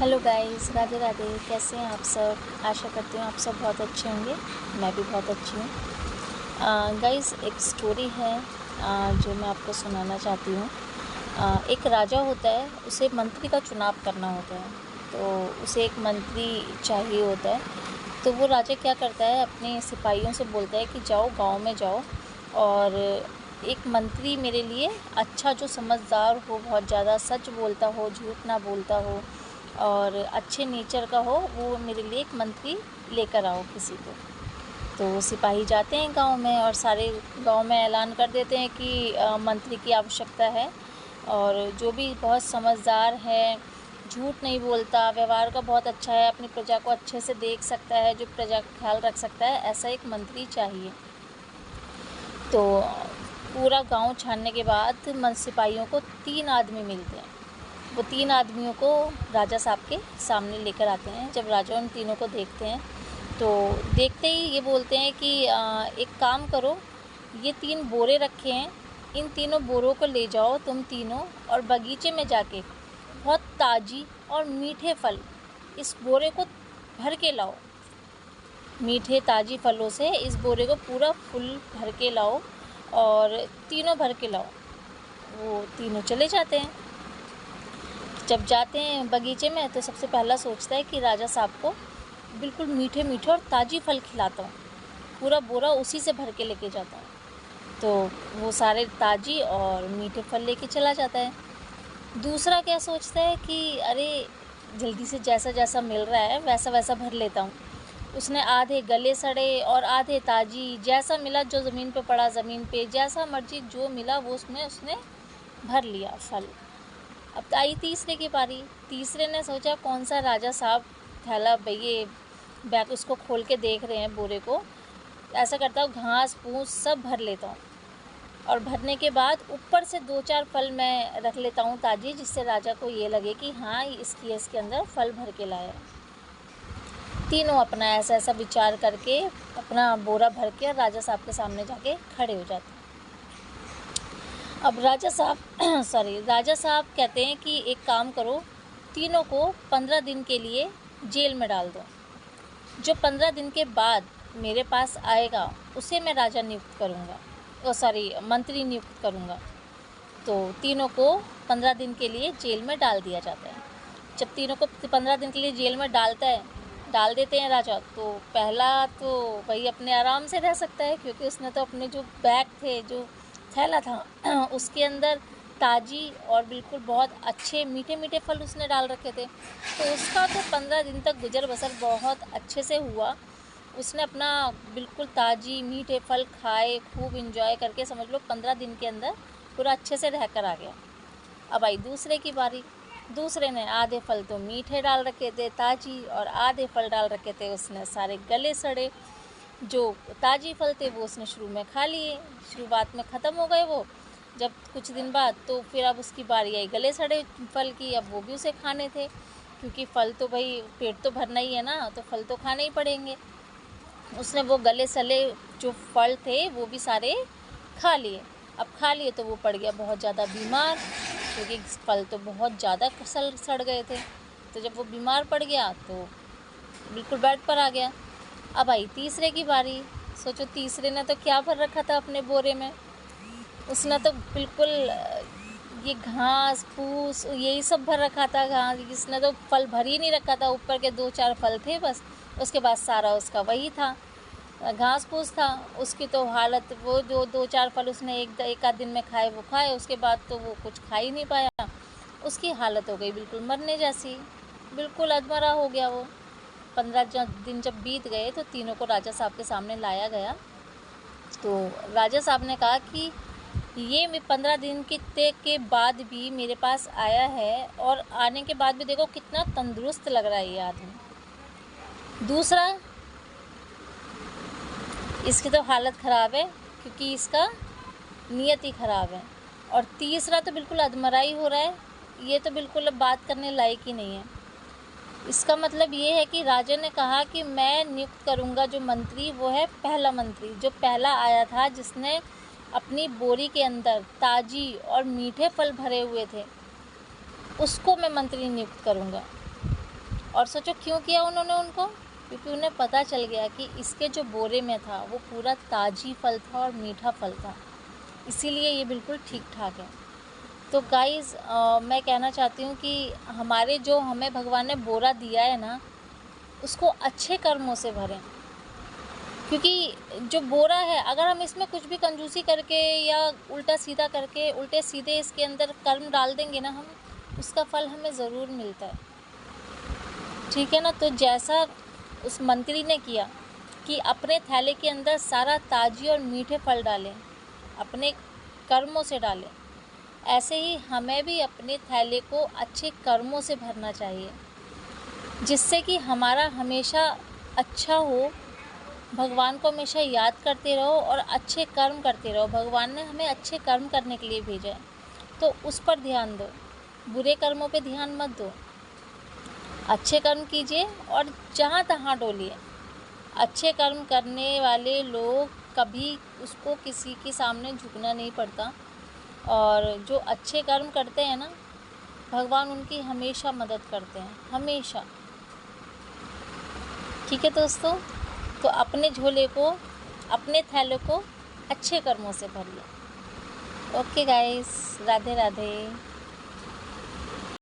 Hello guys, Radhe Radhe. कैसे हैं आप सब? आशा करती हूँ आप सब बहुत अच्छे होंगे। मैं भी बहुत अच्छी हूँ। गाइस, एक स्टोरी है जो मैं आपको सुनाना चाहती हूँ। एक राजा होता है, उसे मंत्री का चुनाव करना होता है, तो उसे एक मंत्री चाहिए होता है। तो वो राजा क्या करता है, अपने सिपाहियों से बोलता है कि जाओ गांव में जाओ और एक मंत्री मेरे लिए अच्छा, जो समझदार हो, बहुत ज़्यादा सच बोलता हो, झूठ ना बोलता हो और अच्छे नेचर का हो, वो मेरे लिए एक मंत्री लेकर आओ किसी को। तो सिपाही जाते हैं गांव में और सारे गांव में ऐलान कर देते हैं कि मंत्री की आवश्यकता है और जो भी बहुत समझदार है, झूठ नहीं बोलता, व्यवहार का बहुत अच्छा है, अपनी प्रजा को अच्छे से देख सकता है, जो प्रजा का ख्याल रख सकता है, ऐसा एक मंत्री चाहिए। तो पूरा गांव छानने के बाद सिपाहियों को 3 आदमी मिलते हैं। वो 3 आदमियों को राजा साहब के सामने लेकर आते हैं। जब राजा उन तीनों को देखते हैं तो देखते ही ये बोलते हैं कि एक काम करो, ये 3 बोरे रखे हैं, इन तीनों बोरों को ले जाओ तुम तीनों और बगीचे में जाके बहुत ताज़ी और मीठे फल इस बोरे को भर के लाओ। मीठे ताज़ी फलों से इस बोरे को पूरा फुल भर के लाओ और तीनों भर के लाओ। वो तीनों चले जाते हैं। जब जाते हैं बगीचे में तो सबसे पहला सोचता है कि राजा साहब को बिल्कुल मीठे मीठे और ताज़ी फल खिलाता हूँ, पूरा बोरा उसी से भर के लेके जाता हूँ। तो वो सारे ताज़ी और मीठे फल लेके चला जाता है। दूसरा क्या सोचता है कि अरे जल्दी से जैसा जैसा मिल रहा है वैसा वैसा भर लेता हूँ। उसने आधे गले सड़े और आधे ताज़ी, जैसा मिला जो ज़मीन पे पड़ा ज़मीन पे, जैसा मर्जी जो मिला वो उसने भर लिया फल। अब आई तीसरे की बारी। तीसरे ने सोचा कौन सा राजा साहब थैला ये बैग उसको खोल के देख रहे हैं बोरे को, ऐसा करता हूँ घास फूस सब भर लेता हूँ और भरने के बाद ऊपर से 2-4 फल मैं रख लेता हूँ ताज़ी, जिससे राजा को ये लगे कि हाँ इसके अंदर फल भर के लाया। तीनों अपना ऐसा ऐसा विचार करके अपना बोरा भर के राजा साहब के सामने जाके खड़े हो जाते हैं। अब राजा साहब कहते हैं कि एक काम करो, तीनों को 15 दिन के लिए जेल में डाल दो। जो 15 दिन के बाद मेरे पास आएगा उसे मैं राजा नियुक्त करूँगा, मंत्री नियुक्त करूँगा। तो तीनों को 15 दिन के लिए जेल में डाल दिया जाता है। जब तीनों को 15 दिन के लिए जेल में डाल देते हैं राजा, तो पहला तो वही अपने आराम से रह सकता है, क्योंकि उसने तो अपने जो बैग थे, जो थैला था उसके अंदर ताज़ी और बिल्कुल बहुत अच्छे मीठे मीठे फल उसने डाल रखे थे। तो उसका तो 15 दिन तक गुजर बसर बहुत अच्छे से हुआ। उसने अपना बिल्कुल ताज़ी मीठे फल खाए, खूब इंजॉय करके समझ लो 15 दिन के अंदर पूरा अच्छे से रह कर आ गया। अब आई दूसरे की बारी। दूसरे ने आधे फल तो मीठे डाल रखे थे ताज़ी और आधे फल डाल रखे थे उसने सारे गले सड़े। जो ताज़ी फल थे वो उसने शुरू में खा लिए, शुरुआत में ख़त्म हो गए वो। जब कुछ दिन बाद तो फिर अब उसकी बारी आई गले सड़े फल की। अब वो भी उसे खाने थे, क्योंकि फल तो भाई पेट तो भरना ही है ना, तो फल तो खाने ही पड़ेंगे। उसने वो गले सले जो फल थे वो भी सारे खा लिए। अब खा लिए तो वो पड़ गया बहुत ज़्यादा बीमार, क्योंकि फल तो बहुत ज़्यादा सड़ गए थे। तो जब वो बीमार पड़ गया तो बिल्कुल बेड पर आ गया। अब आई तीसरे की बारी। सोचो तीसरे ने तो क्या भर रखा था अपने बोरे में, उसने तो बिल्कुल ये घास फूस यही सब भर रखा था। घास, इसने तो फल भर ही नहीं रखा था, ऊपर के 2-4 फल थे बस। उसके बाद सारा उसका वही था, घास फूस था। उसकी तो हालत, वो जो 2-4 फल उसने एक आध दिन में खाए वो खाए, उसके बाद तो वो कुछ खा ही नहीं पाया। उसकी हालत हो गई बिल्कुल मरने जैसी, बिल्कुल अधमरा हो गया वो। 15 दिन जब बीत गए तो तीनों को राजा साहब के सामने लाया गया। तो राजा साहब ने कहा कि ये 15 दिन के बाद भी मेरे पास आया है और आने के बाद भी देखो कितना तंदुरुस्त लग रहा है ये आदमी। दूसरा, इसकी तो हालत ख़राब है क्योंकि इसका नियत ही ख़राब है। और तीसरा तो बिल्कुल अधमरा ही हो रहा है, ये तो बिल्कुल अब बात करने लायक ही नहीं है। इसका मतलब ये है कि राजा ने कहा कि मैं नियुक्त करूंगा जो मंत्री, वो है पहला मंत्री, जो पहला आया था जिसने अपनी बोरी के अंदर ताज़ी और मीठे फल भरे हुए थे, उसको मैं मंत्री नियुक्त करूंगा। और सोचो क्यों किया उन्होंने उनको, क्योंकि उन्हें पता चल गया कि इसके जो बोरे में था वो पूरा ताज़ी फल था और मीठा फल था, इसीलिए ये बिल्कुल ठीक ठाक है। तो गाइज़ मैं कहना चाहती हूँ कि हमें भगवान ने बोरा दिया है ना, उसको अच्छे कर्मों से भरें। क्योंकि जो बोरा है, अगर हम इसमें कुछ भी कंजूसी करके या उल्टा सीधा करके उल्टे सीधे इसके अंदर कर्म डाल देंगे ना हम, उसका फल हमें ज़रूर मिलता है, ठीक है ना। तो जैसा उस मंत्री ने किया कि अपने थैले के अंदर सारा ताज़ी और मीठे फल डालें, अपने कर्मों से डालें, ऐसे ही हमें भी अपने थैले को अच्छे कर्मों से भरना चाहिए, जिससे कि हमारा हमेशा अच्छा हो, भगवान को हमेशा याद करते रहो और अच्छे कर्म करते रहो। भगवान ने हमें अच्छे कर्म करने के लिए भेजा है, तो उस पर ध्यान दो, बुरे कर्मों पे ध्यान मत दो। अच्छे कर्म कीजिए और जहाँ तहाँ डोलिए। अच्छे कर्म करने वाले लोग कभी उसको किसी के सामने झुकना नहीं पड़ता, और जो अच्छे कर्म करते हैं ना, भगवान उनकी हमेशा मदद करते हैं, हमेशा। ठीक है दोस्तों, तो अपने झोले को, अपने थैले को अच्छे कर्मों से भरिए। Okay guys, Radhe Radhe.